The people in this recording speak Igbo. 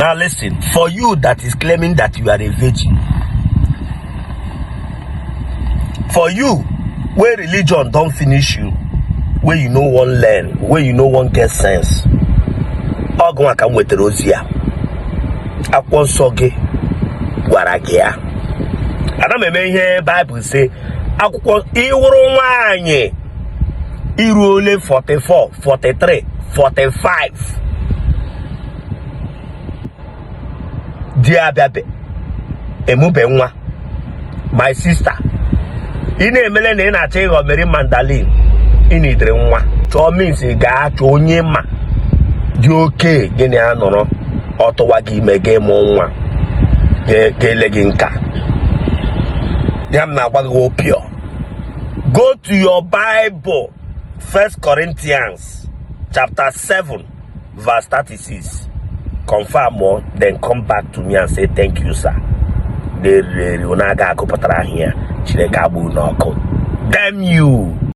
Now listen, for you that is claiming that you are a virgin, for you where religion don't finish you, where you no one learn, where you no one get sense, all go and come with the Rosia. Akwa nsọ gị gwara gị ya. Ana m eme ihe Bible say akwụkwọ iwuru nwaanyị iruole 44, 43, 45. Di abịabe emube nwa. My sister, ị na-emele na ị na-achọ ịghọ Mary Magdalene, ị na-idere nwa. Chọọ means ga-achọ onye ma dị oke gịnị a nọrọ ọtụwa gị ime gị mụ nwa ga-ele gị nka. Ya m na-agwa gị opio. Go to your Bible, 1 Corinthians chapter 7 verse 36. Confirm more, then come back to me and say thank you, sir. Damn you.